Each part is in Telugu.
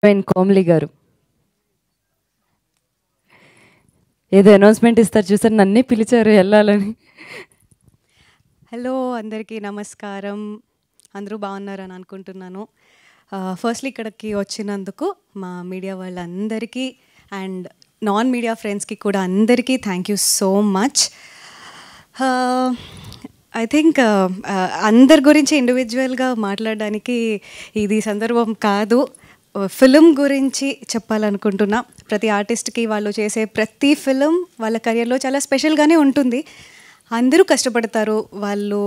కోమ్లి గారు ఏదో అనౌన్స్మెంట్ ఇస్తారు చూసారు, నన్నే పిలిచారు వెళ్ళాలని. హలో అందరికీ నమస్కారం. అందరూ బాగున్నారని అనుకుంటున్నాను. ఫస్ట్లీ ఇక్కడికి వచ్చినందుకు మా మీడియా వాళ్ళందరికీ అండ్ నాన్ మీడియా ఫ్రెండ్స్కి కూడా అందరికీ thank you so much. I think అందరి గురించి ఇండివిజువల్గా మాట్లాడడానికి ఇది సందర్భం కాదు. ఫిలిం గురించి చెప్పాలనుకుంటున్నా. ప్రతి ఆర్టిస్ట్కి వాళ్ళు చేసే ప్రతి ఫిలిం వాళ్ళ కెరియర్లో చాలా స్పెషల్గానే ఉంటుంది. అందరూ కష్టపడతారు. వాళ్ళు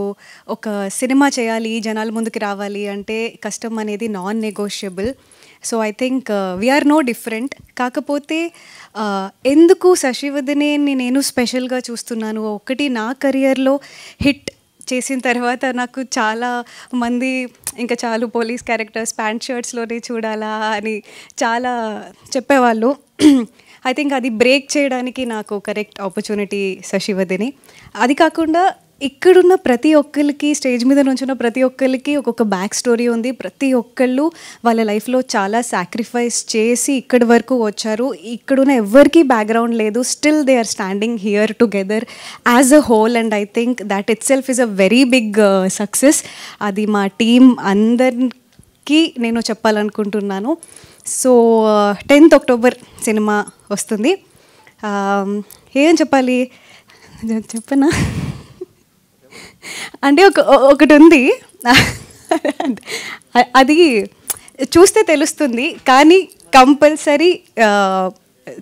ఒక సినిమా చేయాలి, జనాల ముందుకు రావాలి అంటే కష్టం అనేది non negotiable. So I think we are no different. కాకపోతే ఎందుకు శశివదనే నేను స్పెషల్గా చూస్తున్నాను, ఒకటి నా కెరియర్లో హిట్ చేసిన తర్వాత నాకు చాలా మంది ఇంకా చాలు పోలీస్ క్యారెక్టర్స్ ప్యాంట్ షర్ట్స్లోనే చూడాలా అని చాలా చెప్పేవాళ్ళు. ఐ థింక్ అది బ్రేక్ చేయడానికి నాకు కరెక్ట్ ఆపర్చునిటీ శశివదనే. అది కాకుండా ఇక్కడున్న ప్రతి ఒక్కరికి, స్టేజ్ మీద నుంచున్న ప్రతి ఒక్కరికి ఒక్కొక్క బ్యాక్ స్టోరీ ఉంది. ప్రతి ఒక్కళ్ళు వాళ్ళ లైఫ్లో చాలా సాక్రిఫైస్ చేసి ఇక్కడి వరకు వచ్చారు. ఇక్కడున్న ఎవరికి బ్యాక్గ్రౌండ్ లేదు, still they are standing here together as a whole. And I think that itself is a very big success. అది మా టీం అందరికీ నేను చెప్పాలనుకుంటున్నాను. సో 10th October సినిమా వస్తుంది. ఏం చెప్పాలి చెప్పనా అంటే ఒకటి ఉంది, అది చూస్తే తెలుస్తుంది. కానీ కంపల్సరీ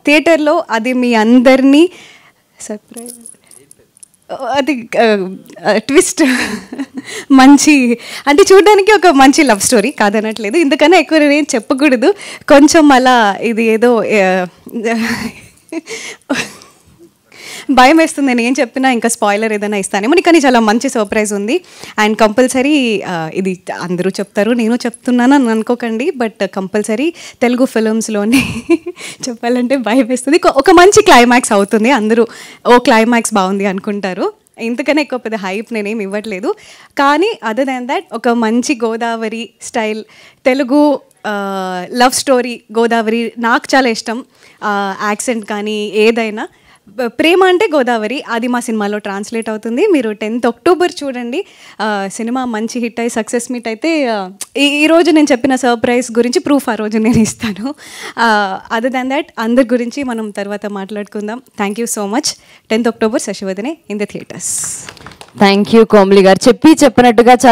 థియేటర్లో అది మీ అందరినీ సర్ప్రైజ్, అది ట్విస్ట్ మంచి అంటే చూడడానికి ఒక మంచి లవ్ స్టోరీ కాదనట్లేదు. ఇందుకన్నా ఎక్కువ నేను చెప్పకూడదు. కొంచెం అలా ఇది ఏదో భయం వేస్తుంది నేను ఏం చెప్పినా ఇంకా స్పాయిలర్ ఏదైనా ఇస్తానేమో. కానీ చాలా మంచి సర్ప్రైజ్ ఉంది. అండ్ కంపల్సరీ ఇది అందరూ చెప్తారు, నేను చెప్తున్నాను అని అనుకోకండి, బట్ కంపల్సరీ తెలుగు ఫిలిమ్స్లోనే చెప్పాలంటే భయం వేస్తుంది. ఒక మంచి క్లైమాక్స్ అవుతుంది. అందరూ ఓ క్లైమాక్స్ బాగుంది అనుకుంటారు. ఇంతకన్నా ఎక్కువ పెద్ద హైప్ నేనేం ఇవ్వట్లేదు. కానీ అదర్ దాన్ దాట్ ఒక మంచి Godavari style Telugu love story. Godavari నాకు చాలా ఇష్టం, యాక్సెంట్ కానీ ఏదైనా. ప్రేమ అంటే గోదావరి, అది మా సినిమాలో ట్రాన్స్లేట్ అవుతుంది. మీరు 10th October చూడండి. సినిమా మంచి హిట్ అయ్యి సక్సెస్ మీట్ అయితే ఈరోజు నేను చెప్పిన సర్ప్రైజ్ గురించి ప్రూఫ్ ఆ రోజు నేను ఇస్తాను. అదర్ దాన్ దాట్ అందరి గురించి మనం తర్వాత మాట్లాడుకుందాం. Thank you so much. 10th October Sasivadane in the theatres. Thank you Komli గారు. చెప్పినట్టుగా